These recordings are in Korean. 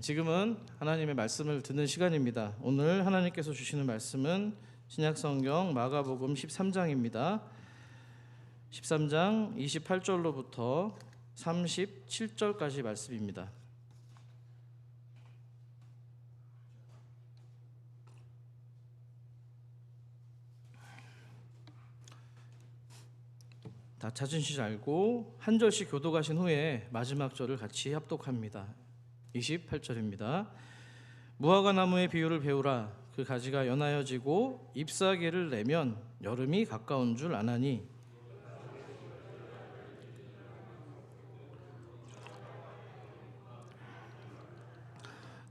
지금은 하나님의 말씀을 듣는 시간입니다. 오늘 하나님께서 주시는 말씀은 신약성경 마가복음 13장입니다. 13장 28절로부터 37절까지 말씀입니다. 다 찾으신 줄 알고 한 절씩 교독하신 후에 마지막 절을 같이 합독합니다. 28절입니다. 무화과 나무의 비유를 배우라. 그 가지가 연하여지고 잎사귀를 내면 여름이 가까운 줄 아나니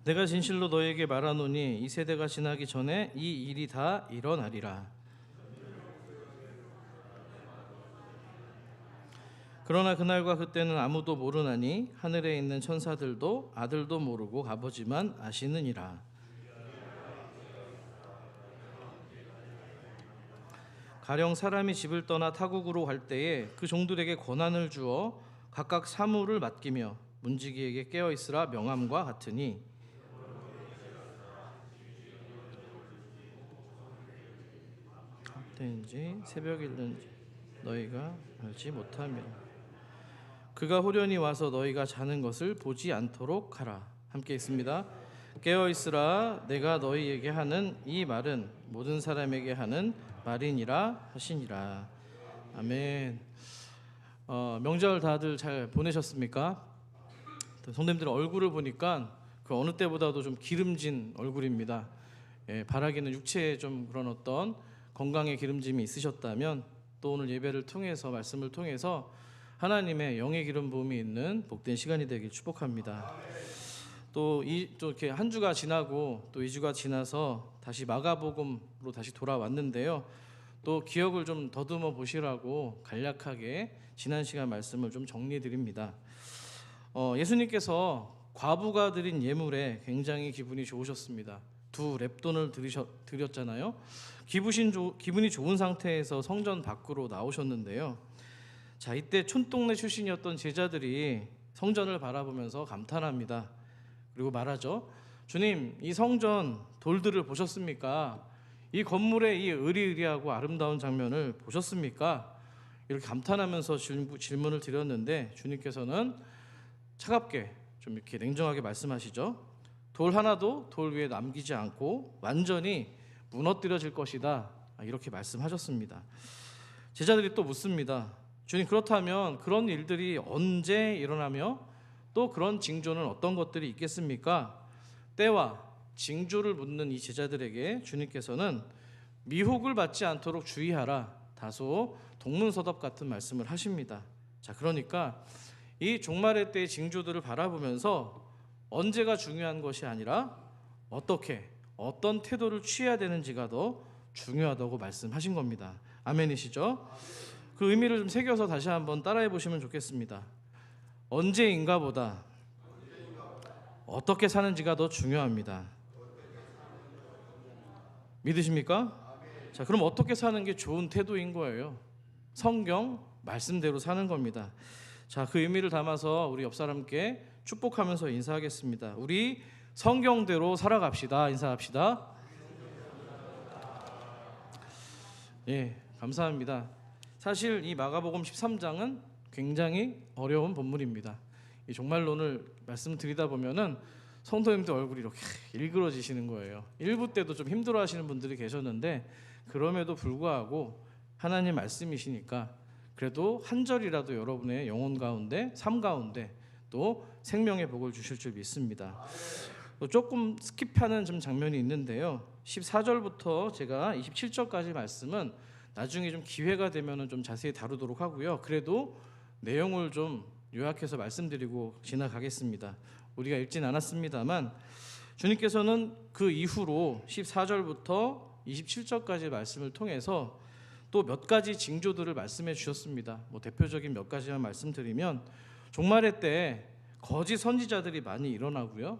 내가 진실로 너에게 말하노니 이 세대가 지나기 전에 이 일이 다 일어나리라. 그러나 그날과 그때는 아무도 모르나니 하늘에 있는 천사들도 아들도 모르고 아버지만 아시느니라. 가령 사람이 집을 떠나 타국으로 갈 때에 그 종들에게 권한을 주어 각각 사무를 맡기며 문지기에게 깨어 있으라 명함과 같으니 때인지 새벽일는지 너희가 알지 못함이라. 그가 후련히 와서 너희가 자는 것을 보지 않도록 하라. 함께 있습니다. 깨어 있으라. 내가 너희에게 하는 이 말은 모든 사람에게 하는 말이니라 하시니라. 아멘. 명절 다들 잘 보내셨습니까? 성도님들 얼굴을 보니까 그 어느 때보다도 좀 기름진 얼굴입니다. 바라기는 육체에 좀 그런 어떤 건강의 기름짐이 있으셨다면 또 오늘 예배를 통해서 말씀을 통해서 하나님의 영의 기름 부음이 있는 복된 시간이 되길 축복합니다. 또 이렇게 한 주가 지나고 또 2주가 지나서 다시 마가복음으로 다시 돌아왔는데요. 또 기억을 좀 더듬어 보시라고 간략하게 지난 시간 말씀을 좀 정리해 드립니다. 예수님께서 과부가 드린 예물에 굉장히 기분이 좋으셨습니다. 2 렙돈을 드렸잖아요. 기분이 좋은 상태에서 성전 밖으로 나오셨는데요. 자, 이때 촌동네 출신이었던 제자들이 성전을 바라보면서 감탄합니다. 그리고 말하죠. 주님, 이 성전 돌들을 보셨습니까? 이 건물의 이 으리으리하고 아름다운 장면을 보셨습니까? 이렇게 감탄하면서 질문을 드렸는데 주님께서는 차갑게 좀 이렇게 냉정하게 말씀하시죠. 돌 하나도 돌 위에 남기지 않고 완전히 무너뜨려질 것이다. 이렇게 말씀하셨습니다. 제자들이 또 묻습니다. 주님, 그렇다면 그런 일들이 언제 일어나며 또 그런 징조는 어떤 것들이 있겠습니까? 때와 징조를 묻는 이 제자들에게 주님께서는 미혹을 받지 않도록 주의하라. 다소 동문서답 같은 말씀을 하십니다. 자, 그러니까 이 종말의 때의 징조들을 바라보면서 언제가 중요한 것이 아니라 어떤 태도를 취해야 되는지가 더 중요하다고 말씀하신 겁니다. 아멘이시죠? 그 의미를 좀 새겨서 다시 한번 따라해 보시면 좋겠습니다. 언제인가보다 어떻게 사는지가 더 중요합니다. 믿으십니까? 자, 그럼 어떻게 사는 게 좋은 태도인 거예요? 성경 말씀대로 사는 겁니다. 자, 그 의미를 담아서 우리 옆 사람께 축복하면서 인사하겠습니다. 우리 성경대로 살아갑시다. 인사합시다. 예, 감사합니다. 사실 이 마가복음 13장은 굉장히 어려운 본문입니다. 이 종말론을 말씀드리다 보면은 성도님들 얼굴이 이렇게 일그러지시는 거예요. 1부 때도 좀 힘들어하시는 분들이 계셨는데 그럼에도 불구하고 하나님 말씀이시니까 그래도 한 절이라도 여러분의 영혼 가운데, 삶 가운데 또 생명의 복을 주실 줄 믿습니다. 또 조금 스킵하는 좀 장면이 있는데요. 14절부터 제가 27절까지 말씀은 나중에 좀 기회가 되면은 좀 자세히 다루도록 하고요. 그래도 내용을 좀 요약해서 말씀드리고 지나가겠습니다. 우리가 읽진 않았습니다만 주님께서는 그 이후로 14절부터 27절까지 말씀을 통해서 또 몇 가지 징조들을 말씀해 주셨습니다. 대표적인 몇 가지만 말씀드리면 종말의 때 거짓 선지자들이 많이 일어나고요.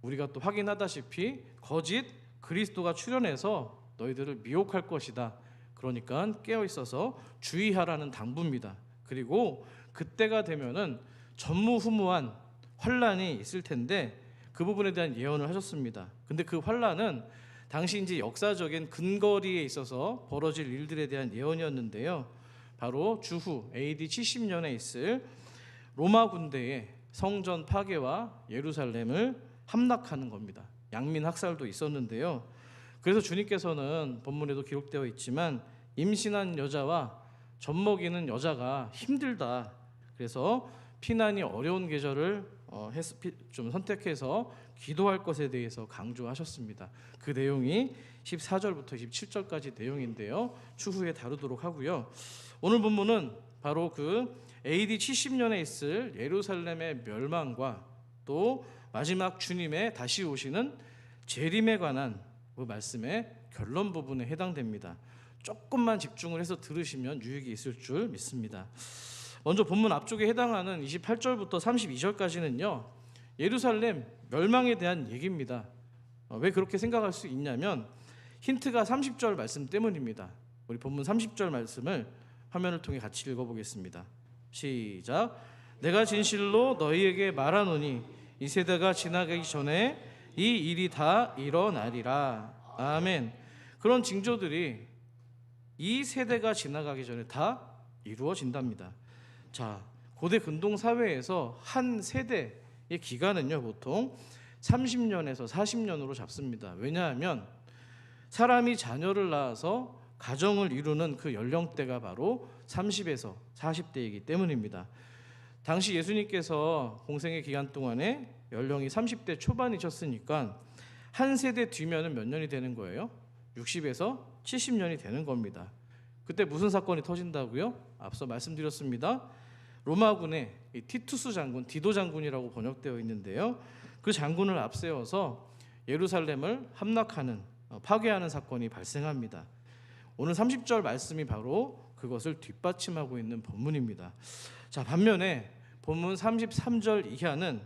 우리가 또 확인하다시피 거짓 그리스도가 출현해서 너희들을 미혹할 것이다. 그러니까 깨어 있어서 주의하라는 당부입니다. 그리고 그때가 되면은 전무후무한 환란이 있을 텐데 그 부분에 대한 예언을 하셨습니다. 근데 그 환란은 당시 이제 역사적인 근거리에 있어서 벌어질 일들에 대한 예언이었는데요. 바로 주후 AD 70년에 있을 로마 군대의 성전 파괴와 예루살렘을 함락하는 겁니다. 양민 학살도 있었는데요. 그래서 주님께서는 본문에도 기록되어 있지만 임신한 여자와 젖먹이는 여자가 힘들다. 그래서 피난이 어려운 계절을 좀 선택해서 기도할 것에 대해서 강조하셨습니다. 그 내용이 14절부터 27절까지 내용인데요. 추후에 다루도록 하고요. 오늘 본문은 바로 그 AD 70년에 있을 예루살렘의 멸망과 또 마지막 주님의 다시 오시는 재림에 관한 그 말씀의 결론 부분에 해당됩니다. 조금만 집중을 해서 들으시면 유익이 있을 줄 믿습니다. 먼저 본문 앞쪽에 해당하는 28절부터 32절까지는요. 예루살렘 멸망에 대한 얘기입니다. 왜 그렇게 생각할 수 있냐면 힌트가 30절 말씀 때문입니다. 우리 본문 30절 말씀을 화면을 통해 같이 읽어보겠습니다. 시작. 내가 진실로 너희에게 말하노니 이 세대가 지나가기 전에 이 일이 다 일어나리라. 아멘. 그런 징조들이 이 세대가 지나가기 전에 다 이루어진답니다. 자, 고대 근동 사회에서 한 세대의 기간은요 보통 30년에서 40년으로 잡습니다. 왜냐하면 사람이 자녀를 낳아서 가정을 이루는 그 연령대가 바로 30에서 40대이기 때문입니다. 당시 예수님께서 공생의 기간 동안에 연령이 30대 초반이셨으니까 한 세대 뒤면은 몇 년이 되는 거예요? 60에서 70년이 되는 겁니다. 그때 무슨 사건이 터진다고요? 앞서 말씀드렸습니다. 로마군의 티투스 장군, 디도 장군이라고 번역되어 있는데요. 그 장군을 앞세워서 예루살렘을 함락하는, 파괴하는 사건이 발생합니다. 오늘 30절 말씀이 바로 그것을 뒷받침하고 있는 본문입니다. 자, 반면에 본문 33절 이하는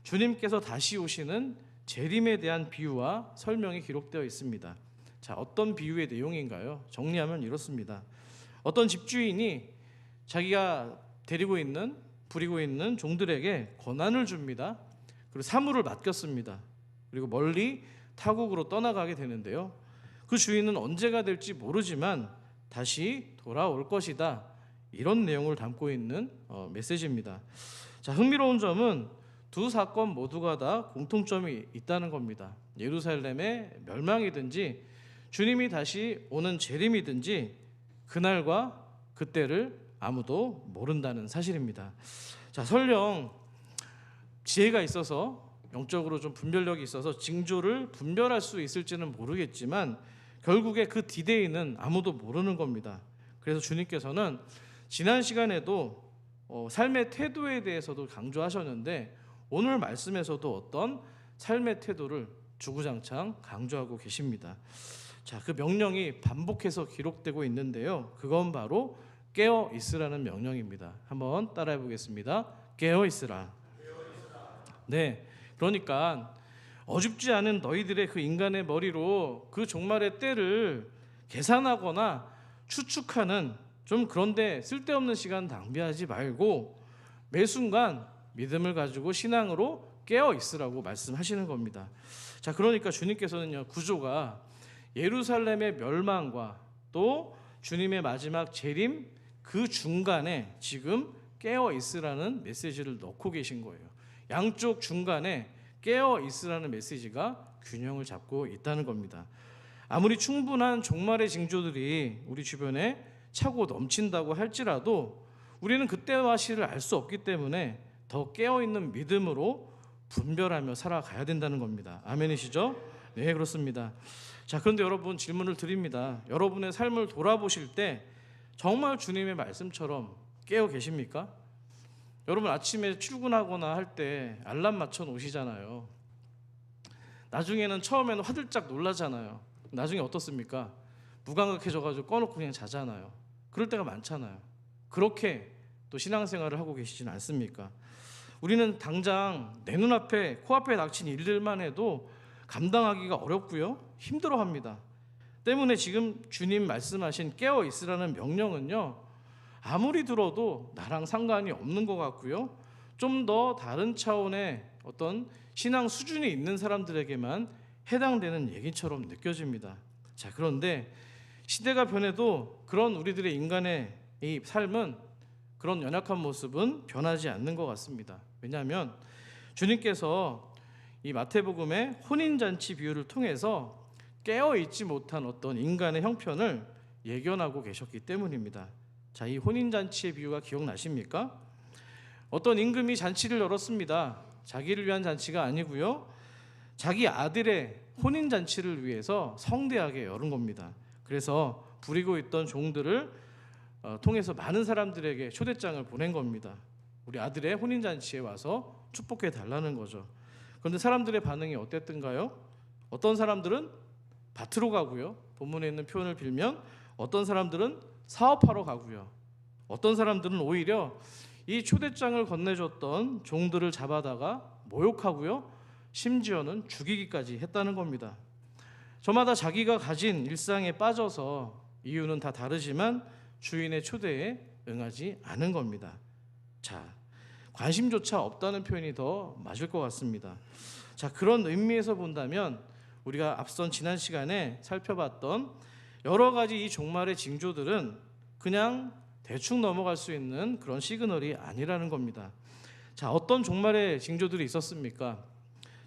주님께서 다시 오시는 재림에 대한 비유와 설명이 기록되어 있습니다. 자, 어떤 비유의 내용인가요? 정리하면 이렇습니다. 어떤 집주인이 자기가 부리고 있는 종들에게 권한을 줍니다. 그리고 사물을 맡겼습니다. 그리고 멀리 타국으로 떠나가게 되는데요. 그 주인은 언제가 될지 모르지만 다시 돌아올 것이다. 이런 내용을 담고 있는 메시지입니다. 자, 흥미로운 점은 두 사건 모두가 다 공통점이 있다는 겁니다. 예루살렘의 멸망이든지 주님이 다시 오는 재림이든지 그날과 그때를 아무도 모른다는 사실입니다. 자, 설령 지혜가 있어서 영적으로 좀 분별력이 있어서 징조를 분별할 수 있을지는 모르겠지만 결국에 그 디데이는 아무도 모르는 겁니다. 그래서 주님께서는 지난 시간에도 삶의 태도에 대해서도 강조하셨는데 오늘 말씀에서도 어떤 삶의 태도를 주구장창 강조하고 계십니다. 자, 그 명령이 반복해서 기록되고 있는데요. 그건 바로 깨어 있으라는 명령입니다. 한번 따라해 보겠습니다. 깨어 있으라. 네, 그러니까 어줍지 않은 너희들의 그 인간의 머리로 그 종말의 때를 계산하거나 추측하는 좀 그런데 쓸데없는 시간 낭비하지 말고 매 순간 믿음을 가지고 신앙으로 깨어 있으라고 말씀하시는 겁니다. 자, 그러니까 주님께서는요, 구조가 예루살렘의 멸망과 또 주님의 마지막 재림 그 중간에 지금 깨어 있으라는 메시지를 넣고 계신 거예요. 양쪽 중간에 깨어 있으라는 메시지가 균형을 잡고 있다는 겁니다. 아무리 충분한 종말의 징조들이 우리 주변에 차고 넘친다고 할지라도 우리는 그때와 시를 알 수 없기 때문에 더 깨어있는 믿음으로 분별하며 살아가야 된다는 겁니다. 아멘이시죠? 네, 그렇습니다. 자, 그런데 여러분 질문을 드립니다. 여러분의 삶을 돌아보실 때 정말 주님의 말씀처럼 깨어 계십니까? 여러분 아침에 출근하거나 할 때 알람 맞춰 놓으시잖아요. 나중에는 처음에는 화들짝 놀라잖아요. 나중에 어떻습니까? 무감각해져가지고 꺼놓고 그냥 자잖아요. 그럴 때가 많잖아요. 그렇게 또 신앙생활을 하고 계시지는 않습니까? 우리는 당장 내 눈앞에 코앞에 닥친 일들만 해도 감당하기가 어렵고요, 힘들어합니다. 때문에 지금 주님 말씀하신 깨어 있으라는 명령은요, 아무리 들어도 나랑 상관이 없는 것 같고요, 좀 더 다른 차원의 어떤 신앙 수준이 있는 사람들에게만 해당되는 얘기처럼 느껴집니다. 자, 그런데 시대가 변해도 그런 우리들의 인간의 이 삶은, 그런 연약한 모습은 변하지 않는 것 같습니다. 왜냐하면 주님께서 이 마태복음의 혼인잔치 비유를 통해서 깨어있지 못한 어떤 인간의 형편을 예견하고 계셨기 때문입니다. 자, 이 혼인잔치의 비유가 기억나십니까? 어떤 임금이 잔치를 열었습니다. 자기를 위한 잔치가 아니고요, 자기 아들의 혼인잔치를 위해서 성대하게 열은 겁니다. 그래서 부리고 있던 종들을 통해서 많은 사람들에게 초대장을 보낸 겁니다. 우리 아들의 혼인잔치에 와서 축복해 달라는 거죠. 그런데 사람들의 반응이 어땠던가요? 어떤 사람들은 밭으로 가고요, 본문에 있는 표현을 빌면 어떤 사람들은 사업하러 가고요, 어떤 사람들은 오히려 이 초대장을 건네줬던 종들을 잡아다가 모욕하고요, 심지어는 죽이기까지 했다는 겁니다. 저마다 자기가 가진 일상에 빠져서 이유는 다 다르지만 주인의 초대에 응하지 않은 겁니다. 자, 관심조차 없다는 표현이 더 맞을 것 같습니다. 자, 그런 의미에서 본다면 우리가 앞선 지난 시간에 살펴봤던 여러 가지 이 종말의 징조들은 그냥 대충 넘어갈 수 있는 그런 시그널이 아니라는 겁니다. 자, 어떤 종말의 징조들이 있었습니까?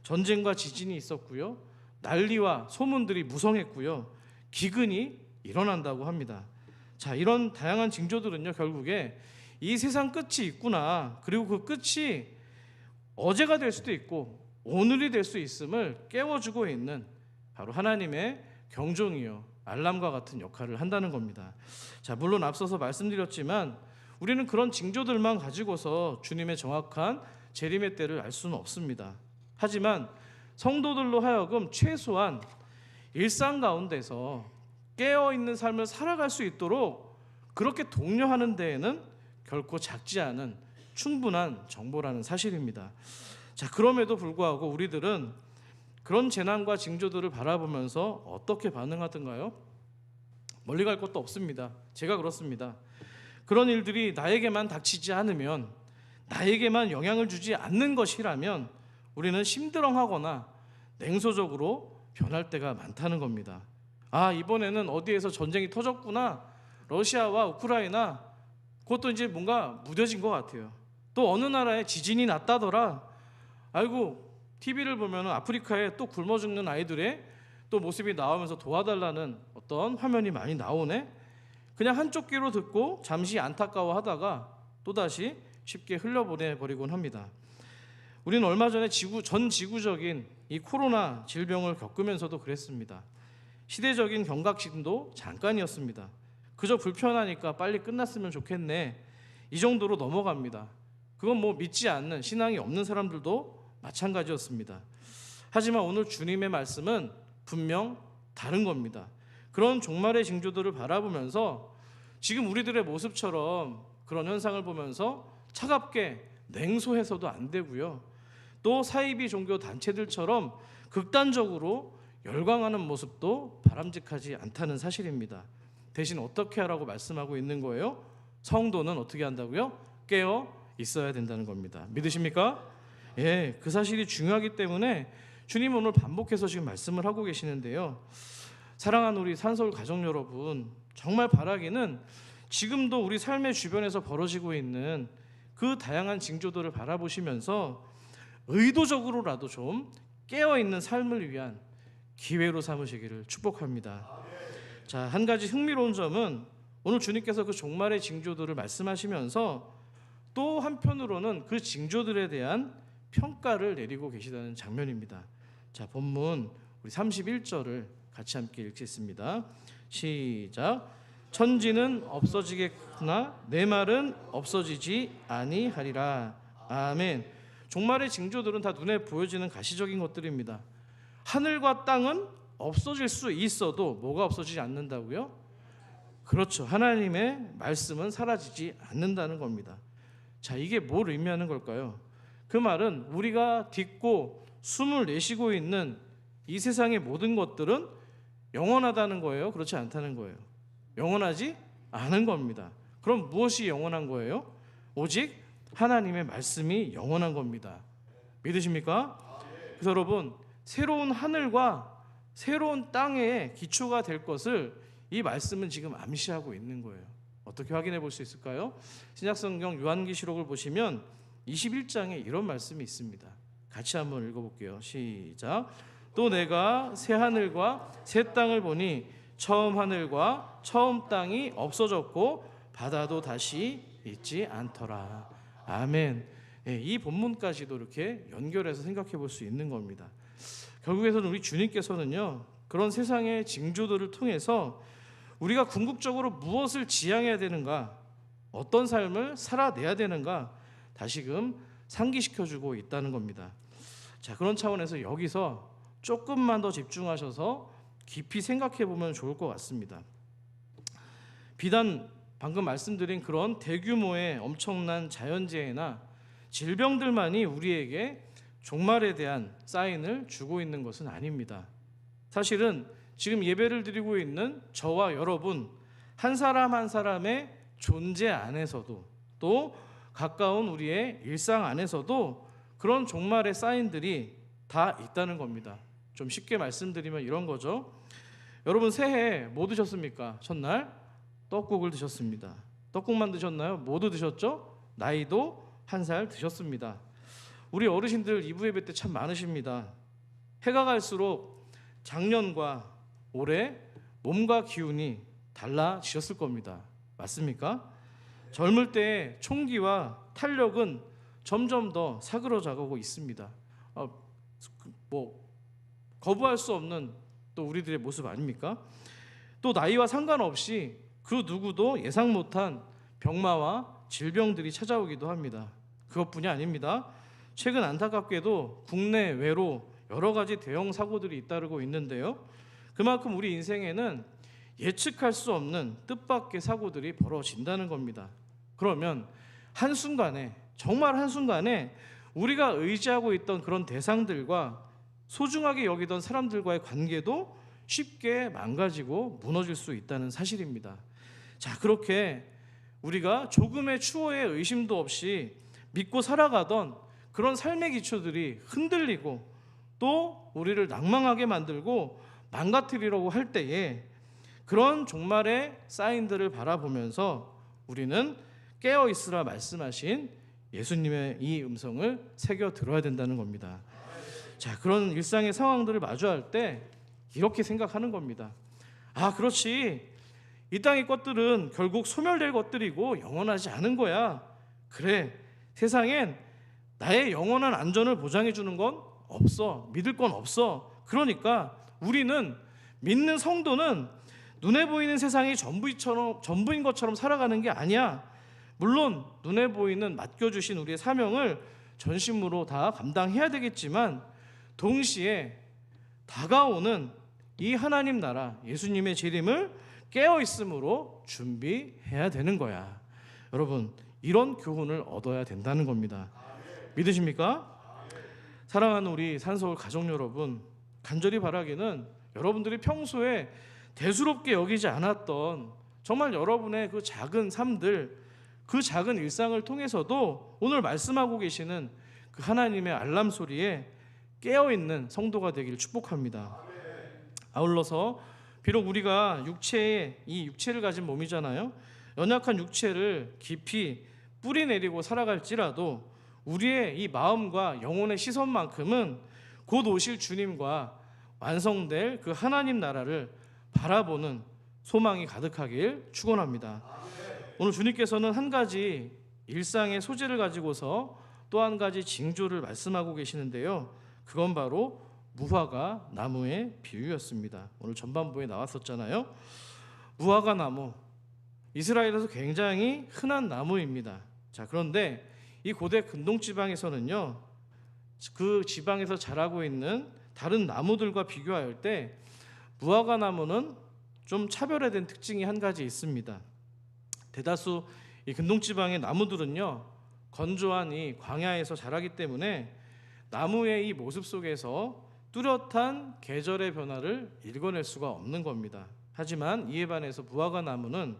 전쟁과 지진이 있었고요, 난리와 소문들이 무성했고요, 기근이 일어난다고 합니다. 자, 이런 다양한 징조들은요, 결국에 이 세상 끝이 있구나, 그리고 그 끝이 어제가 될 수도 있고 오늘이 될 수 있음을 깨워주고 있는 바로 하나님의 경종이요, 알람과 같은 역할을 한다는 겁니다. 자, 물론 앞서서 말씀드렸지만 우리는 그런 징조들만 가지고서 주님의 정확한 재림의 때를 알 수는 없습니다. 하지만 성도들로 하여금 최소한 일상 가운데서 깨어있는 삶을 살아갈 수 있도록 그렇게 독려하는 데에는 결코 작지 않은 충분한 정보라는 사실입니다. 자, 그럼에도 불구하고 우리들은 그런 재난과 징조들을 바라보면서 어떻게 반응하던가요? 멀리 갈 것도 없습니다. 제가 그렇습니다. 그런 일들이 나에게만 닥치지 않으면, 나에게만 영향을 주지 않는 것이라면 우리는 심드렁하거나 냉소적으로 변할 때가 많다는 겁니다. 아, 이번에는 어디에서 전쟁이 터졌구나, 러시아와 우크라이나, 그것도 이제 뭔가 무뎌진 것 같아요. 또 어느 나라에 지진이 났다더라, 아이고 TV를 보면 아프리카에 또 굶어 죽는 아이들의 또 모습이 나오면서 도와달라는 어떤 화면이 많이 나오네. 그냥 한쪽 귀로 듣고 잠시 안타까워하다가 또다시 쉽게 흘려보내버리곤 합니다. 우리는 얼마 전에 전 지구적인 이 코로나 질병을 겪으면서도 그랬습니다. 시대적인 경각심도 잠깐이었습니다. 그저 불편하니까 빨리 끝났으면 좋겠네, 이 정도로 넘어갑니다. 그건 뭐 믿지 않는, 신앙이 없는 사람들도 마찬가지였습니다. 하지만 오늘 주님의 말씀은 분명 다른 겁니다. 그런 종말의 징조들을 바라보면서 지금 우리들의 모습처럼 그런 현상을 보면서 차갑게 냉소해서도 안 되고요, 또 사이비 종교 단체들처럼 극단적으로 열광하는 모습도 바람직하지 않다는 사실입니다. 대신 어떻게 하라고 말씀하고 있는 거예요? 성도는 어떻게 한다고요? 깨어 있어야 된다는 겁니다. 믿으십니까? 예, 그 사실이 중요하기 때문에 주님은 오늘 반복해서 지금 말씀을 하고 계시는데요. 사랑하는 우리 산서울 가족 여러분, 정말 바라기는 지금도 우리 삶의 주변에서 벌어지고 있는 그 다양한 징조들을 바라보시면서 의도적으로라도 좀 깨어있는 삶을 위한 기회로 삼으시기를 축복합니다. 자, 한 가지 흥미로운 점은 오늘 주님께서 그 종말의 징조들을 말씀하시면서 또 한편으로는 그 징조들에 대한 평가를 내리고 계시다는 장면입니다. 자, 본문 우리 31절을 같이 함께 읽겠습니다. 시작. 천지는 없어지겠으나 내 말은 없어지지 아니하리라. 아멘. 종말의 징조들은 다 눈에 보여지는 가시적인 것들입니다. 하늘과 땅은 없어질 수 있어도 뭐가 없어지지 않는다고요? 그렇죠. 하나님의 말씀은 사라지지 않는다는 겁니다. 자, 이게 뭘 의미하는 걸까요? 그 말은 우리가 딛고 숨을 내쉬고 있는 이 세상의 모든 것들은 영원하다는 거예요? 그렇지 않다는 거예요? 영원하지 않은 겁니다. 그럼 무엇이 영원한 거예요? 오직 하나님의 말씀이 영원한 겁니다. 믿으십니까? 그래서 여러분, 새로운 하늘과 새로운 땅의 기초가 될 것을 이 말씀은 지금 암시하고 있는 거예요. 어떻게 확인해 볼 수 있을까요? 신약성경 요한계시록을 보시면 21장에 이런 말씀이 있습니다. 같이 한번 읽어볼게요. 시작. 또 내가 새 하늘과 새 땅을 보니 처음 하늘과 처음 땅이 없어졌고 바다도 다시 있지 않더라. 아멘. 이 본문까지도 이렇게 연결해서 생각해 볼 수 있는 겁니다. 결국에서는 우리 주님께서는요, 그런 세상의 징조들을 통해서 우리가 궁극적으로 무엇을 지향해야 되는가, 어떤 삶을 살아내야 되는가 다시금 상기시켜주고 있다는 겁니다. 자, 그런 차원에서 여기서 조금만 더 집중하셔서 깊이 생각해 보면 좋을 것 같습니다. 비단 방금 말씀드린 그런 대규모의 엄청난 자연재해나 질병들만이 우리에게 종말에 대한 사인을 주고 있는 것은 아닙니다. 사실은 지금 예배를 드리고 있는 저와 여러분 한 사람 한 사람의 존재 안에서도, 또 가까운 우리의 일상 안에서도 그런 종말의 사인들이 다 있다는 겁니다. 좀 쉽게 말씀드리면 이런 거죠. 여러분, 새해 뭐 드셨습니까? 첫날 떡국을 드셨습니다. 떡국만 드셨나요? 뭐도 드셨죠? 나이도 한 살 드셨습니다. 우리 어르신들 이브 예배 때 참 많으십니다. 해가 갈수록 작년과 올해 몸과 기운이 달라지셨을 겁니다. 맞습니까? 젊을 때 총기와 탄력은 점점 더 사그러져가고 있습니다. 거부할 수 없는 또 우리들의 모습 아닙니까? 또 나이와 상관없이 그 누구도 예상 못한 병마와 질병들이 찾아오기도 합니다. 그것뿐이 아닙니다. 최근 안타깝게도 국내외로 여러 가지 대형 사고들이 잇따르고 있는데요. 그만큼 우리 인생에는 예측할 수 없는 뜻밖의 사고들이 벌어진다는 겁니다. 그러면 한순간에, 정말 한순간에 우리가 의지하고 있던 그런 대상들과 소중하게 여기던 사람들과의 관계도 쉽게 망가지고 무너질 수 있다는 사실입니다. 자, 그렇게 우리가 조금의 추호의 의심도 없이 믿고 살아가던 그런 삶의 기초들이 흔들리고 또 우리를 낭망하게 만들고 망가뜨리려고 할 때에 그런 종말의 사인들을 바라보면서 우리는 깨어있으라 말씀하신 예수님의 이 음성을 새겨 들어야 된다는 겁니다. 자, 그런 일상의 상황들을 마주할 때 이렇게 생각하는 겁니다. 아, 그렇지. 이 땅의 것들은 결국 소멸될 것들이고 영원하지 않은 거야. 그래, 세상엔 나의 영원한 안전을 보장해 주는 건 없어. 믿을 건 없어. 그러니까 우리는, 믿는 성도는 눈에 보이는 세상이 전부인 것처럼 살아가는 게 아니야. 물론 눈에 보이는 맡겨주신 우리의 사명을 전심으로 다 감당해야 되겠지만 동시에 다가오는 이 하나님 나라, 예수님의 재림을 깨어있음으로 준비해야 되는 거야. 여러분, 이런 교훈을 얻어야 된다는 겁니다. 믿으십니까? 사랑하는 우리 산서울 가족 여러분, 간절히 바라기는 여러분들이 평소에 대수롭게 여기지 않았던 정말 여러분의 그 작은 삶들, 그 작은 일상을 통해서도 오늘 말씀하고 계시는 그 하나님의 알람 소리에 깨어있는 성도가 되길 축복합니다. 아울러서 비록 우리가 이 육체를 가진 몸이잖아요. 연약한 육체를 깊이 뿌리 내리고 살아갈지라도 우리의 이 마음과 영혼의 시선만큼은 곧 오실 주님과 완성될 그 하나님 나라를 바라보는 소망이 가득하길 축원합니다. 오늘 주님께서는 한 가지 일상의 소재를 가지고서 또 한 가지 징조를 말씀하고 계시는데요. 그건 바로 무화과 나무의 비유였습니다. 오늘 전반부에 나왔었잖아요. 무화과 나무, 이스라엘에서 굉장히 흔한 나무입니다. 자, 그런데 이 고대 근동 지방에서는요, 그 지방에서 자라고 있는 다른 나무들과 비교할 때 무화과 나무는 좀 차별화된 특징이 한 가지 있습니다. 대다수 이 근동 지방의 나무들은요, 건조한 이 광야에서 자라기 때문에 나무의 이 모습 속에서 뚜렷한 계절의 변화를 읽어낼 수가 없는 겁니다. 하지만 이에 반해서 무화과 나무는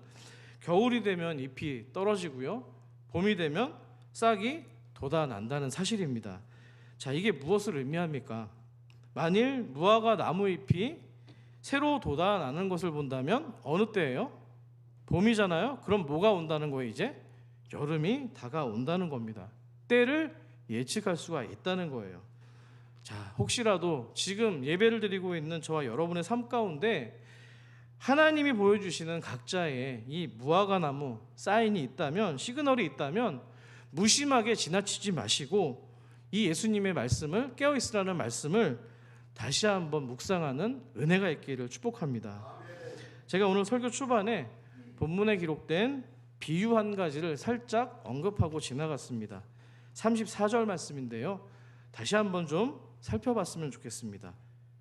겨울이 되면 잎이 떨어지고요, 봄이 되면 싹이 돋아난다는 사실입니다. 자, 이게 무엇을 의미합니까? 만일 무화과 나무 잎이 새로 돋아나는 것을 본다면 어느 때예요? 봄이잖아요. 그럼 뭐가 온다는 거예요? 이제 여름이 다가온다는 겁니다. 때를 예측할 수가 있다는 거예요. 자, 혹시라도 지금 예배를 드리고 있는 저와 여러분의 삶 가운데 하나님이 보여주시는 각자의 이 무화과 나무 사인이 있다면, 시그널이 있다면 무심하게 지나치지 마시고 이 예수님의 말씀을, 깨어있으라는 말씀을 다시 한번 묵상하는 은혜가 있기를 축복합니다. 제가 오늘 설교 초반에 본문에 기록된 비유 한 가지를 살짝 언급하고 지나갔습니다. 34절 말씀인데요, 다시 한번 좀 살펴봤으면 좋겠습니다.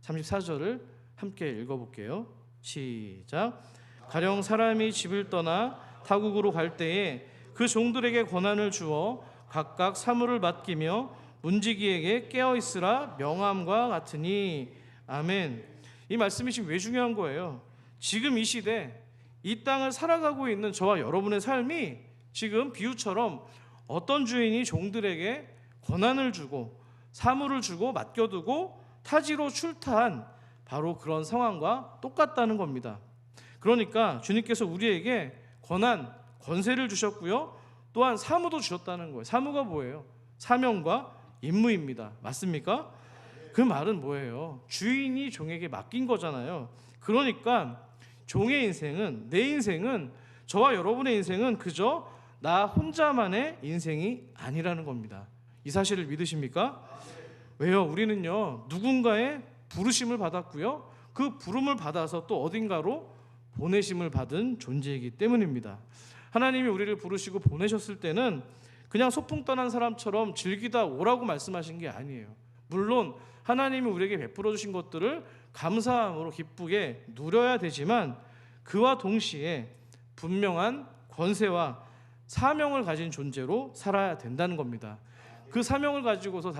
34절을 함께 읽어볼게요. 시작. 가령 사람이 집을 떠나 타국으로 갈 때에 그 종들에게 권한을 주어 각각 사물을 맡기며 문지기에게 깨어있으라 명함과 같으니. 아멘. 이 말씀이 지금 왜 중요한 거예요? 지금 이 시대 이 땅을 살아가고 있는 저와 여러분의 삶이 지금 비유처럼 어떤 주인이 종들에게 권한을 주고 사물을 주고 맡겨두고 타지로 출타한 바로 그런 상황과 똑같다는 겁니다. 그러니까 주님께서 우리에게 권한, 권세를 주셨고요, 또한 사무도 주셨다는 거예요. 사무가 뭐예요? 사명과 임무입니다. 맞습니까? 그 말은 뭐예요? 주인이 종에게 맡긴 거잖아요. 그러니까 종의 인생은, 내 인생은, 저와 여러분의 인생은 그저 나 혼자만의 인생이 아니라는 겁니다. 이 사실을 믿으십니까? 왜요? 우리는요, 누군가의 부르심을 받았고요, 그 부름을 받아서 또 어딘가로 보내심을 받은 존재이기 때문입니다. 하나님이 우리를 부르시고 보내셨을 때는 그냥 소풍 떠난 사람처럼 즐기다 오라고 말씀하신 게 아니에요. 물론 하나님이 우리에게 베풀어 주신 것들을 감사함으로 기쁘게 누려야 되지만 그와 동시에 분명한 권세와 사명을 가진 존재로 살아야 된다는 겁니다. 그 사명을 가지고서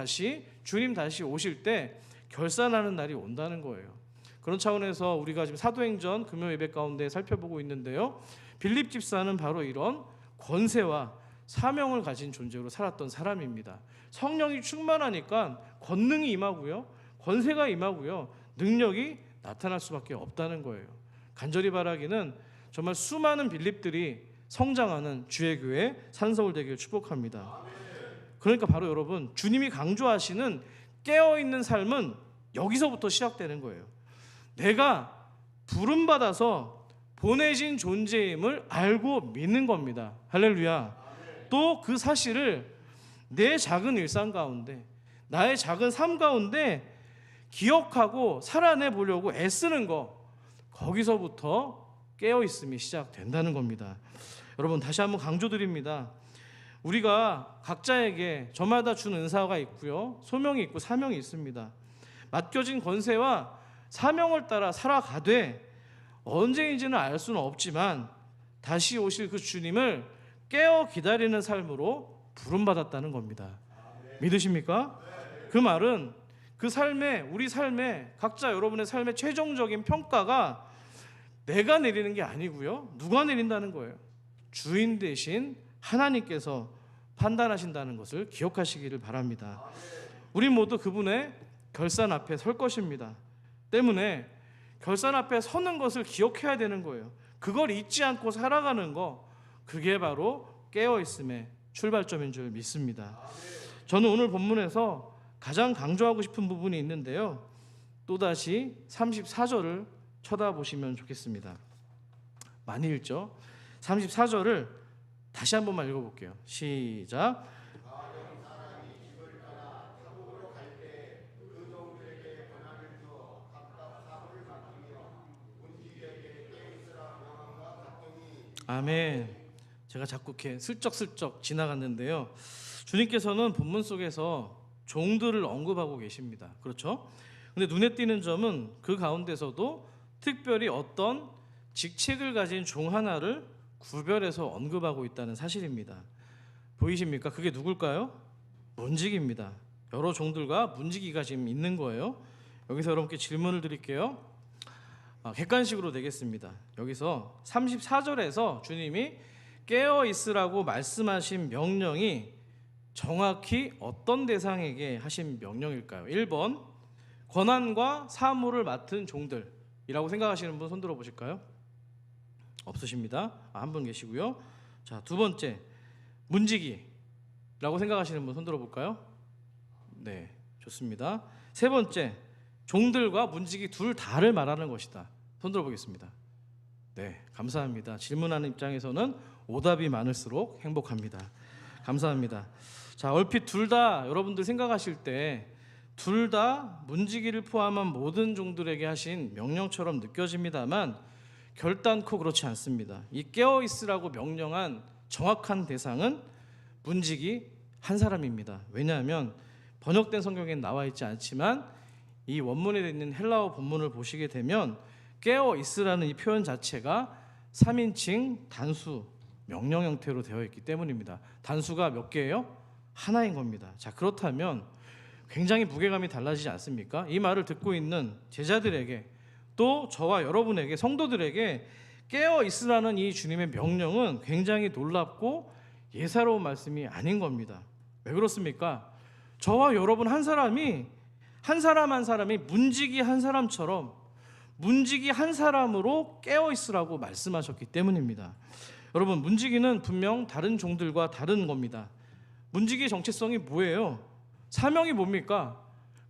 주님 다시 오실 때 결산하는 날이 온다는 거예요. 그런 차원에서 우리가 지금 사도행전 금요 예배 가운데 살펴보고 있는데요, 빌립 집사는 바로 이런 권세와 사명을 가진 존재로 살았던 사람입니다. 성령이 충만하니까 권능이 임하고요, 권세가 임하고요, 능력이 나타날 수밖에 없다는 거예요. 간절히 바라기는 정말 수많은 빌립들이 성장하는 주의 교회 산서울 되기를 축복합니다. 그러니까 바로 여러분, 주님이 강조하시는 깨어있는 삶은 여기서부터 시작되는 거예요. 내가 부름받아서 보내진 존재임을 알고 믿는 겁니다. 할렐루야. 또 그 사실을 내 작은 일상 가운데, 나의 작은 삶 가운데 기억하고 살아내 보려고 애쓰는 거, 거기서부터 깨어있음이 시작된다는 겁니다. 여러분, 다시 한번 강조드립니다. 우리가 각자에게 저마다 준 은사가 있고요, 소명이 있고 사명이 있습니다. 맡겨진 권세와 사명을 따라 살아가되 언제인지는 알 수는 없지만 다시 오실 그 주님을 깨어 기다리는 삶으로 부름받았다는 겁니다. 믿으십니까? 그 말은 그 삶에, 우리 삶에, 각자 여러분의 삶의 최종적인 평가가 내가 내리는 게 아니고요, 누가 내린다는 거예요? 주인 대신 하나님께서 판단하신다는 것을 기억하시기를 바랍니다. 우리 모두 그분의 결산 앞에 설 것입니다. 때문에 결산 앞에 서는 것을 기억해야 되는 거예요. 그걸 잊지 않고 살아가는 거, 그게 바로 깨어있음의 출발점인 줄 믿습니다. 저는 오늘 본문에서 가장 강조하고 싶은 부분이 있는데요, 또다시 34절을 쳐다보시면 좋겠습니다. 많이 읽죠? 34절을 다시 한 번만 읽어볼게요. 시작. 아멘. 제가 자꾸 이렇게 슬쩍슬쩍 지나갔는데요, 주님께서는 본문 속에서 종들을 언급하고 계십니다. 그렇죠? 근데 눈에 띄는 점은 그 가운데서도 특별히 어떤 직책을 가진 종 하나를 구별해서 언급하고 있다는 사실입니다. 보이십니까? 그게 누굴까요? 문지기입니다. 여러 종들과 문지기가 지금 있는 거예요. 여기서 여러분께 질문을 드릴게요. 객관식으로 되겠습니다. 여기서 34절에서 주님이 깨어 있으라고 말씀하신 명령이 정확히 어떤 대상에게 하신 명령일까요? 1번 권한과 사무를 맡은 종들이라고 생각하시는 분 손 들어 보실까요? 없으십니다. 한 분 계시고요. 자, 두 번째 문지기라고 생각하시는 분 손 들어 볼까요? 네, 좋습니다. 세 번째 종들과 문지기 둘 다를 말하는 것이다. 손 들어 보겠습니다. 네, 감사합니다. 질문하는 입장에서는 오답이 많을수록 행복합니다. 감사합니다. 자, 얼핏 둘 다 여러분들 생각하실 때 둘 다 문지기를 포함한 모든 종들에게 하신 명령처럼 느껴집니다만 결단코 그렇지 않습니다. 이 깨어 있으라고 명령한 정확한 대상은 문지기 한 사람입니다. 왜냐하면 번역된 성경엔 나와 있지 않지만 이 원문에 있는 헬라어 본문을 보시게 되면 깨어 있으라는 이 표현 자체가 3인칭 단수 명령 형태로 되어 있기 때문입니다. 단수가 몇 개예요? 하나인 겁니다. 자, 그렇다면 굉장히 무게감이 달라지지 않습니까? 이 말을 듣고 있는 제자들에게 또 저와 여러분에게 성도들에게 깨어 있으라는 이 주님의 명령은 굉장히 놀랍고 예사로운 말씀이 아닌 겁니다. 왜 그렇습니까? 저와 여러분 한 사람이 한 사람이 문지기 한 사람처럼 문지기 한 사람으로 깨어 있으라고 말씀하셨기 때문입니다. 여러분, 문지기는 분명 다른 종들과 다른 겁니다. 문지기의 정체성이 뭐예요? 사명이 뭡니까?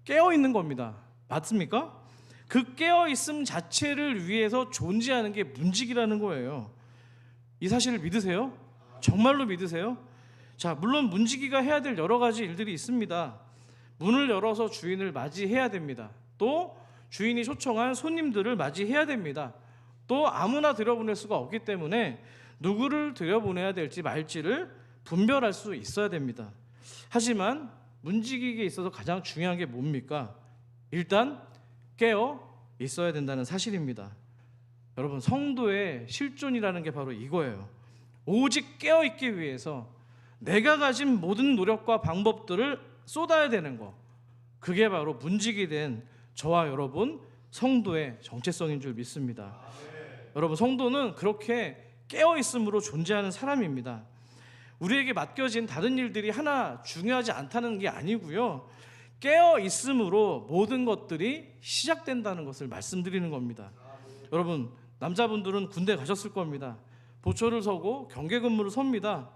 깨어 있는 겁니다. 맞습니까? 그 깨어 있음 자체를 위해서 존재하는 게 문지기라는 거예요. 이 사실을 믿으세요? 정말로 믿으세요? 자, 물론 문지기가 해야 될 여러 가지 일들이 있습니다. 문을 열어서 주인을 맞이해야 됩니다. 또 주인이 초청한 손님들을 맞이해야 됩니다. 또 아무나 들여보낼 수가 없기 때문에 누구를 들여보내야 될지 말지를 분별할 수 있어야 됩니다. 하지만 문지기에 있어서 가장 중요한 게 뭡니까? 일단 깨어 있어야 된다는 사실입니다. 여러분, 성도의 실존이라는 게 바로 이거예요. 오직 깨어 있기 위해서 내가 가진 모든 노력과 방법들을 쏟아야 되는 거, 그게 바로 문지기 된 저와 여러분 성도의 정체성인 줄 믿습니다. 여러분, 성도는 그렇게 깨어 있음으로 존재하는 사람입니다. 우리에게 맡겨진 다른 일들이 하나 중요하지 않다는 게 아니고요, 깨어 있음으로 모든 것들이 시작된다는 것을 말씀드리는 겁니다. 여러분, 남자분들은 군대 가셨을 겁니다. 보초를 서고 경계 근무를 섭니다.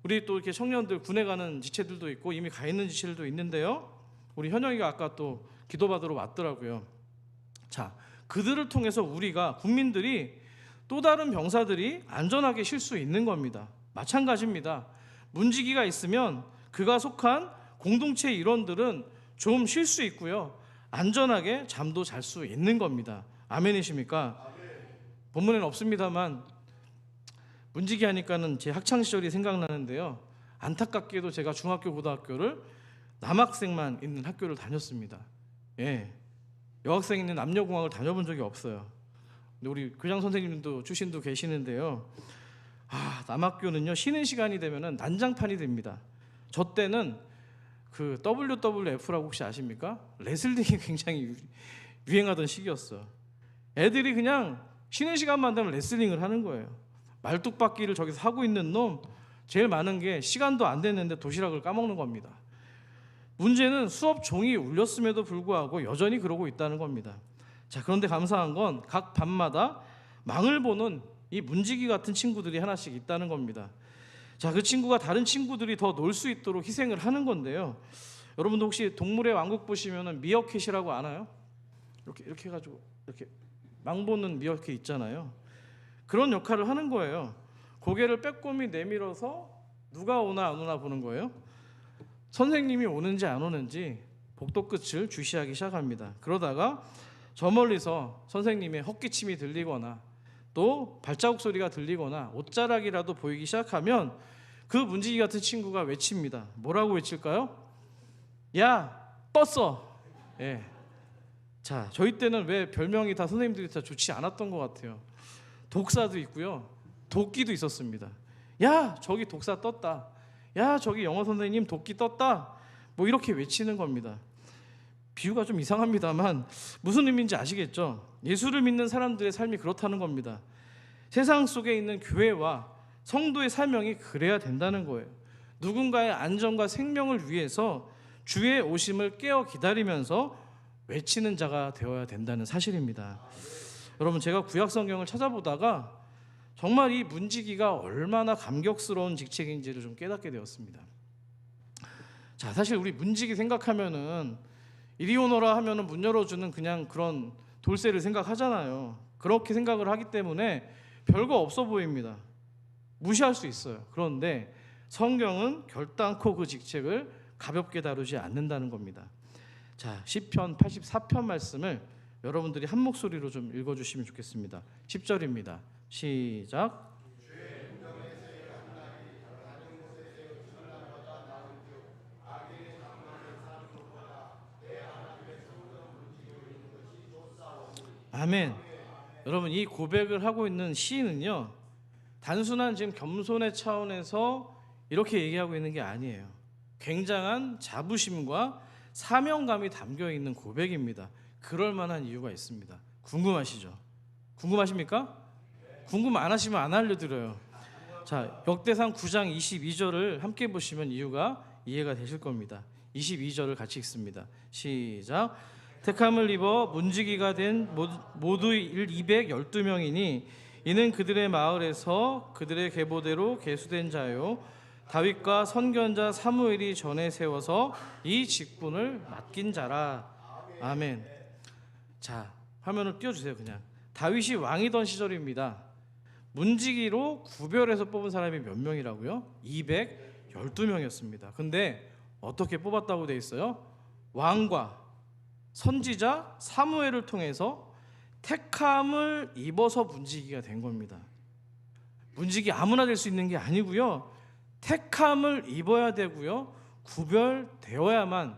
우리 또 이렇게 청년들 군에 가는 지체들도 있고 이미 가 있는 지체들도 있는데요, 우리 현영이가 아까 또 기도받으러 왔더라고요. 자, 그들을 통해서 우리가 국민들이 또 다른 병사들이 안전하게 쉴 수 있는 겁니다. 마찬가지입니다. 문지기가 있으면 그가 속한 공동체 일원들은 좀 쉴 수 있고요, 안전하게 잠도 잘 수 있는 겁니다. 아멘이십니까? 본문에는 없습니다만 문지기 하니까는 제 학창 시절이 생각나는데요, 안타깝게도 제가 중학교 고등학교를 남학생만 있는 학교를 다녔습니다. 예, 여학생 있는 남녀공학을 다녀본 적이 없어요. 근데 우리 교장 선생님도 출신도 계시는데요, 남학교는요 쉬는 시간이 되면은 난장판이 됩니다. 저 때는 그 WWF라고 혹시 아십니까? 레슬링이 굉장히 유행하던 시기였어. 애들이 그냥 쉬는 시간만 되면 레슬링을 하는 거예요. 말뚝박기를 저기서 하고 있는 놈, 제일 많은 게 시간도 안 됐는데 도시락을 까먹는 겁니다. 문제는 수업 종이 울렸음에도 불구하고 여전히 그러고 있다는 겁니다. 자, 그런데 감사한 건 각 반마다 망을 보는 이 문지기 같은 친구들이 하나씩 있다는 겁니다. 자, 그 친구가 다른 친구들이 더 놀 수 있도록 희생을 하는 건데요, 여러분도 혹시 동물의 왕국 보시면은 미어캣이라고 아나요? 이렇게 해가지고 이렇게 망 보는 미어캣 있잖아요. 그런 역할을 하는 거예요. 고개를 빼꼼히 내밀어서 누가 오나 안 오나 보는 거예요. 선생님이 오는지 안 오는지 복도 끝을 주시하기 시작합니다. 그러다가 저 멀리서 선생님의 헛기침이 들리거나 또 발자국 소리가 들리거나 옷자락이라도 보이기 시작하면 그 문지기 같은 친구가 외칩니다. 뭐라고 외칠까요? 야, 떴어. 예. 자, 저희 때는 왜 별명이 다 선생님들이 다 좋지 않았던 것 같아요. 독사도 있고요, 도끼도 있었습니다. 야, 저기 독사 떴다. 야, 저기 영어 선생님 도끼 떴다. 뭐 이렇게 외치는 겁니다. 비유가 좀 이상합니다만 무슨 의미인지 아시겠죠? 예수를 믿는 사람들의 삶이 그렇다는 겁니다. 세상 속에 있는 교회와 성도의 사명이 그래야 된다는 거예요. 누군가의 안전과 생명을 위해서 주의 오심을 깨어 기다리면서 외치는 자가 되어야 된다는 사실입니다. 여러분, 제가 구약 성경을 찾아보다가 정말 이 문지기가 얼마나 감격스러운 직책인지를 좀 깨닫게 되었습니다. 자, 사실 우리 문지기 생각하면은 이리 오너라 하면은 문 열어주는 그냥 그런 돌쇠를 생각하잖아요. 그렇게 생각을 하기 때문에 별거 없어 보입니다. 무시할 수 있어요. 그런데 성경은 결단코 그 직책을 가볍게 다루지 않는다는 겁니다. 자, 시편 84편 말씀을 여러분들이 한 목소리로 좀 읽어주시면 좋겠습니다. 10절입니다. 시작. 아멘. 여러분, 이 고백을 하고 있는 시인은요, 단순한 지금 겸손의 차원에서 이렇게 얘기하고 있는 게 아니에요. 굉장한 자부심과 사명감이 담겨 있는 고백입니다. 그럴 만한 이유가 있습니다. 궁금하시죠? 궁금하십니까? 궁금 안 하시면 안 알려드려요. 자, 역대상 9장 22절을 함께 보시면 이유가 이해가 되실 겁니다. 22절을 같이 읽습니다. 시작. 택함을 입어 문지기가 된 모두 212명이니 이는 그들의 마을에서 그들의 계보대로 계수된 자요 다윗과 선견자 사무엘이 전에 세워서 이 직분을 맡긴 자라. 아멘. 자, 화면을 띄워주세요. 그냥 다윗이 왕이던 시절입니다. 문지기로 구별해서 뽑은 사람이 몇 명이라고요? 212명이었습니다. 근데 어떻게 뽑았다고 돼 있어요? 왕과 선지자 사무엘을 통해서 택함을 입어서 문지기가 된 겁니다. 문지기 아무나 될 수 있는 게 아니고요. 택함을 입어야 되고요. 구별되어야만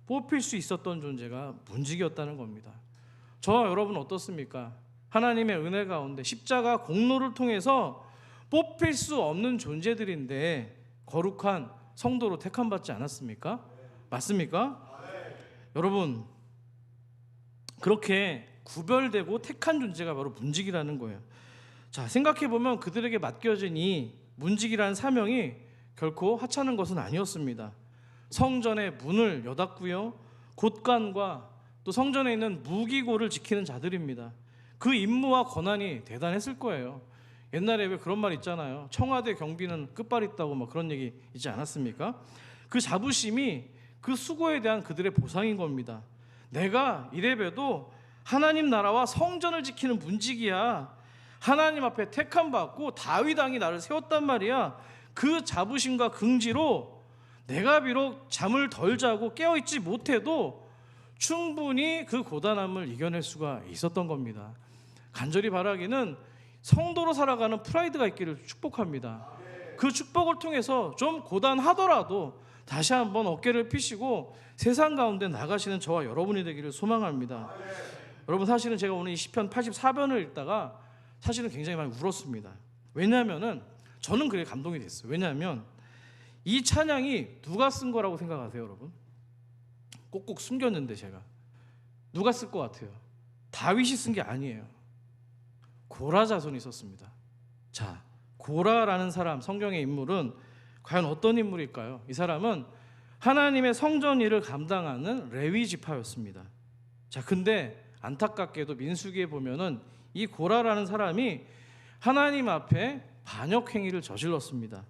뽑힐 수 있었던 존재가 문지기였다는 겁니다. 저와 여러분 어떻습니까? 하나님의 은혜 가운데 십자가 공로를 통해서 뽑힐 수 없는 존재들인데 거룩한 성도로 택함받지 않았습니까? 맞습니까? 여러분, 그렇게 구별되고 택한 존재가 바로 문지기라는 거예요. 자, 생각해보면 그들에게 맡겨진 이 문지기라는 사명이 결코 하찮은 것은 아니었습니다. 성전의 문을 여닫고요, 곳간과 또 성전에 있는 무기고를 지키는 자들입니다. 그 임무와 권한이 대단했을 거예요. 옛날에 왜 그런 말 있잖아요. 청와대 경비는 끝발 있다고 막 그런 얘기 있지 않았습니까? 그 자부심이 그 수고에 대한 그들의 보상인 겁니다. 내가 이래봬도 하나님 나라와 성전을 지키는 문지기야. 하나님 앞에 택함 받고 다윗 왕이 나를 세웠단 말이야. 그 자부심과 긍지로 내가 비록 잠을 덜 자고 깨어있지 못해도 충분히 그 고단함을 이겨낼 수가 있었던 겁니다. 간절히 바라기는 성도로 살아가는 프라이드가 있기를 축복합니다. 그 축복을 통해서 좀 고단하더라도 다시 한번 어깨를 펴시고 세상 가운데 나가시는 저와 여러분이 되기를 소망합니다. 여러분, 사실은 제가 오늘 이 시편 84편을 읽다가 사실은 굉장히 많이 울었습니다. 왜냐하면은 저는 그게 감동이 됐어요. 왜냐하면 이 찬양이 누가 쓴 거라고 생각하세요, 여러분? 꼭꼭 숨겼는데 제가 누가 쓸 것 같아요? 다윗이 쓴 게 아니에요. 고라 자손이 썼습니다. 자, 고라라는 사람, 성경의 인물은 과연 어떤 인물일까요? 이 사람은 하나님의 성전 일을 감당하는 레위 지파였습니다. 자, 근데 안타깝게도 민수기에 보면은 이 고라라는 사람이 하나님 앞에 반역 행위를 저질렀습니다.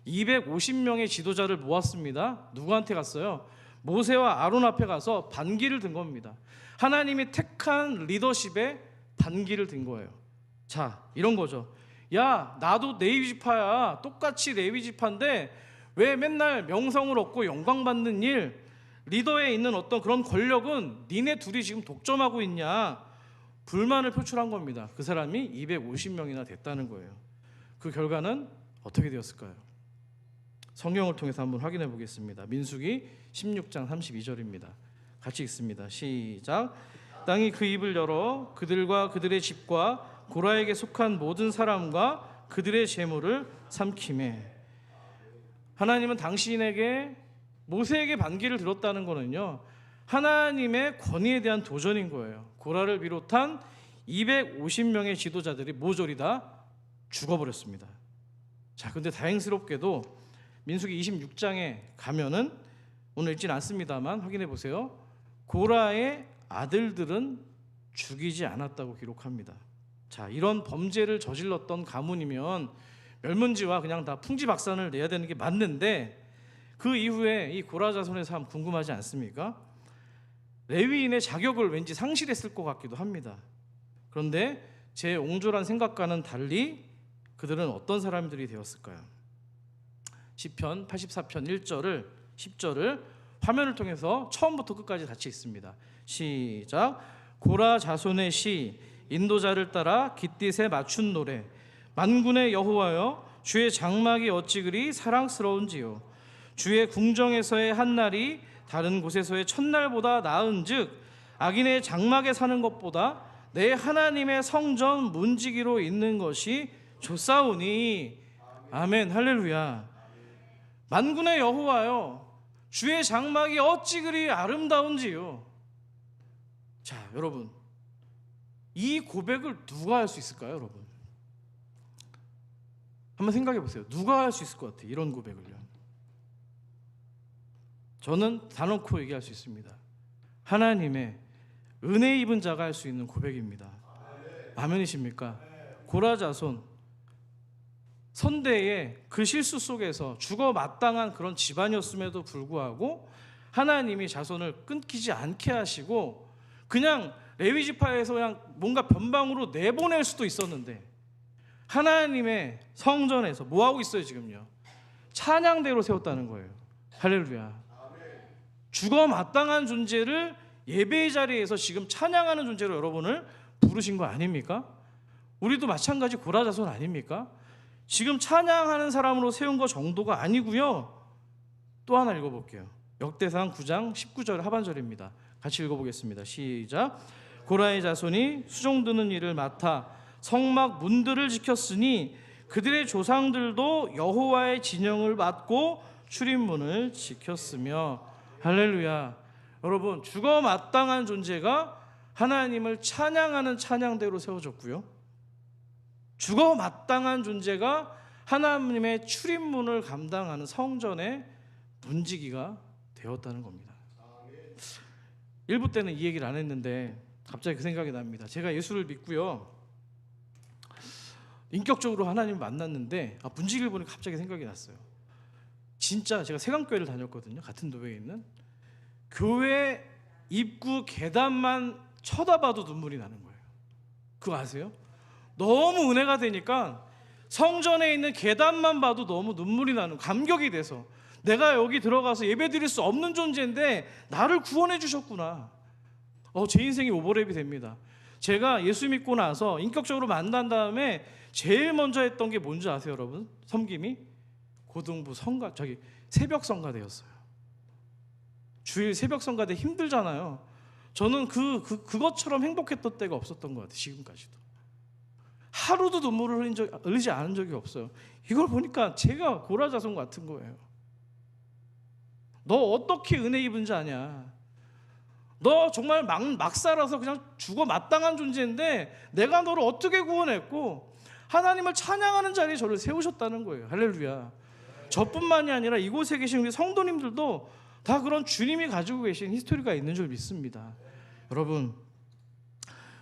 250명의 지도자를 모았습니다. 누구한테 갔어요? 모세와 아론 앞에 가서 반기를 든 겁니다. 하나님이 택한 리더십에 반기를 든 거예요. 자, 이런 거죠. 야, 나도 레위 지파야. 똑같이 레위 지파인데 왜 맨날 명성을 얻고 영광 받는 일, 리더에 있는 어떤 그런 권력은 니네 둘이 지금 독점하고 있냐? 불만을 표출한 겁니다. 그 사람이 250명이나 됐다는 거예요. 그 결과는 어떻게 되었을까요? 성경을 통해서 한번 확인해 보겠습니다. 민수기 16장 32절입니다. 같이 읽습니다. 시작. 땅이 그 입을 열어 그들과 그들의 집과 고라에게 속한 모든 사람과 그들의 재물을 삼키매. 하나님은 당신에게 모세에게 반기를 들었다는 거는요, 하나님의 권위에 대한 도전인 거예요. 고라를 비롯한 250명의 지도자들이 모조리 다 죽어버렸습니다. 자, 근데 다행스럽게도 민수기 26장에 가면은 오늘 읽진 않습니다만 확인해 보세요. 고라의 아들들은 죽이지 않았다고 기록합니다. 자, 이런 범죄를 저질렀던 가문이면 멸문지와 그냥 다 풍지박산을 내야 되는 게 맞는데, 그 이후에 이 고라 자손의 삶 궁금하지 않습니까? 레위인의 자격을 왠지 상실했을 것 같기도 합니다. 그런데 제 옹졸한 생각과는 달리 그들은 어떤 사람들이 되었을까요? 시편 84편 1절을 10절을 화면을 통해서 처음부터 끝까지 같이 읽습니다. 시작. 고라 자손의 시, 인도자를 따라 깃딧에 맞춘 노래. 만군의 여호와여, 주의 장막이 어찌 그리 사랑스러운지요. 주의 궁정에서의 한날이 다른 곳에서의 첫날보다 나은즉, 악인의 장막에 사는 것보다 내 하나님의 성전 문지기로 있는 것이 좋사오니. 아멘. 할렐루야. 만군의 여호와여, 주의 장막이 어찌 그리 아름다운지요. 자, 여러분, 이 고백을 누가 할 수 있을까요, 여러분? 한번 생각해 보세요. 누가 할 수 있을 것 같아요, 이런 고백을요? 저는 단언코 얘기할 수 있습니다. 하나님의 은혜 입은 자가 할 수 있는 고백입니다. 아멘이십니까? 고라 자손, 선대의 그 실수 속에서 죽어 마땅한 그런 집안이었음에도 불구하고 하나님이 자손을 끊기지 않게 하시고 그냥 레위 지파에서 그냥 뭔가 변방으로 내보낼 수도 있었는데, 하나님의 성전에서 뭐 하고 있어요 지금요? 찬양대로 세웠다는 거예요. 할렐루야. 죽어 마땅한 존재를 예배의 자리에서 지금 찬양하는 존재로 여러분을 부르신 거 아닙니까? 우리도 마찬가지 고라 자손 아닙니까? 지금 찬양하는 사람으로 세운 거 정도가 아니고요. 또 하나 읽어볼게요. 역대상 9장 19절 하반절입니다. 같이 읽어보겠습니다. 시작. 고라의 자손이 수종드는 일을 맡아 성막 문들을 지켰으니 그들의 조상들도 여호와의 진영을 맡고 출입문을 지켰으며. 할렐루야. 여러분, 죽어 마땅한 존재가 하나님을 찬양하는 찬양대로 세워졌고요, 죽어 마땅한 존재가 하나님의 출입문을 감당하는 성전의 문지기가 되었다는 겁니다. 1부 때는 이 얘기를 안 했는데 갑자기 그 생각이 납니다. 제가 예수를 믿고요, 인격적으로 하나님을 만났는데 문지기를 보니까 갑자기 생각이 났어요. 진짜 제가 세강교회를 다녔거든요. 같은 도회에 있는. 교회 입구 계단만 쳐다봐도 눈물이 나는 거예요. 그거 아세요? 너무 은혜가 되니까 성전에 있는 계단만 봐도 너무 눈물이 나는, 감격이 돼서 내가 여기 들어가서 예배드릴 수 없는 존재인데 나를 구원해 주셨구나. 제 인생이 오버랩이 됩니다. 제가 예수 믿고 나서 인격적으로 만난 다음에 제일 먼저 했던 게 뭔지 아세요, 여러분? 섬김이 고등부 성가, 새벽 성가대였어요. 주일 새벽 성가대 힘들잖아요. 저는 그것처럼 행복했던 때가 없었던 것 같아요. 지금까지도 하루도 눈물을 흘리지 않은 적이 없어요. 이걸 보니까 제가 고라 자손 같은 거예요. 너 어떻게 은혜 입은지 아냐? 너 정말 막 살아서 그냥 죽어 마땅한 존재인데 내가 너를 어떻게 구원했고 하나님을 찬양하는 자리에 저를 세우셨다는 거예요. 할렐루야. 저뿐만이 아니라 이곳에 계신 우리 성도님들도 다 그런 주님이 가지고 계신 히스토리가 있는 줄 믿습니다. 여러분,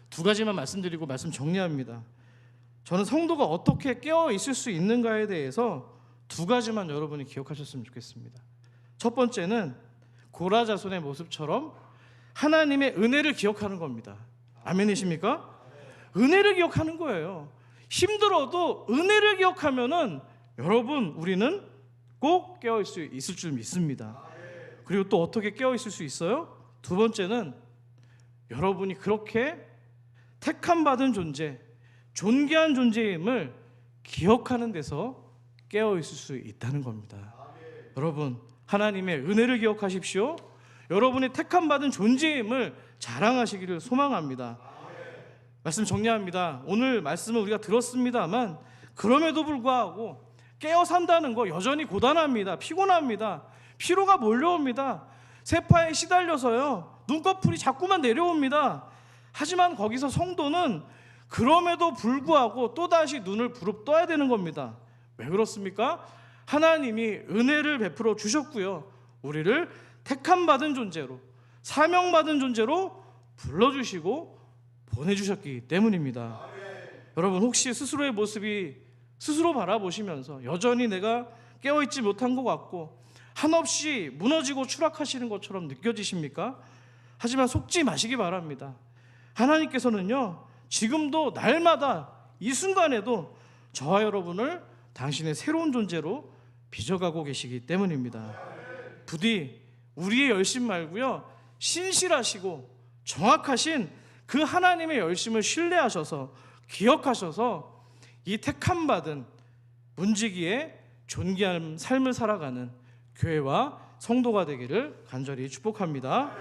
두 가지만 말씀드리고 말씀 정리합니다. 저는 성도가 어떻게 깨어 있을 수 있는가에 대해서 두 가지만 여러분이 기억하셨으면 좋겠습니다. 첫 번째는 고라 자손의 모습처럼 하나님의 은혜를 기억하는 겁니다. 아멘이십니까? 은혜를 기억하는 거예요. 힘들어도 은혜를 기억하면은 여러분, 우리는 꼭 깨어 있을 줄 믿습니다. 그리고 또 어떻게 깨어 있을 수 있어요? 두 번째는 여러분이 그렇게 택함 받은 존재, 존귀한 존재임을 기억하는 데서 깨어 있을 수 있다는 겁니다. 여러분, 하나님의 은혜를 기억하십시오. 여러분이 택함 받은 존재임을 자랑하시기를 소망합니다. 말씀 정리합니다. 오늘 말씀을 우리가 들었습니다만 그럼에도 불구하고 깨어 산다는 거 여전히 고단합니다. 피곤합니다. 피로가 몰려옵니다. 세파에 시달려서요, 눈꺼풀이 자꾸만 내려옵니다. 하지만 거기서 성도는 그럼에도 불구하고 또다시 눈을 부릅떠야 되는 겁니다. 왜 그렇습니까? 하나님이 은혜를 베풀어 주셨고요. 우리를 택함받은 존재로, 사명받은 존재로 불러주시고 보내주셨기 때문입니다. 여러분, 혹시 스스로의 모습이 스스로 바라보시면서 여전히 내가 깨어있지 못한 것 같고 한없이 무너지고 추락하시는 것처럼 느껴지십니까? 하지만 속지 마시기 바랍니다. 하나님께서는요, 지금도 날마다 이 순간에도 저와 여러분을 당신의 새로운 존재로 빚어가고 계시기 때문입니다. 부디 우리의 열심 말고요, 신실하시고 정확하신 그 하나님의 열심을 신뢰하셔서 기억하셔서 이 택함받은 문지기의 존귀한 삶을 살아가는 교회와 성도가 되기를 간절히 축복합니다.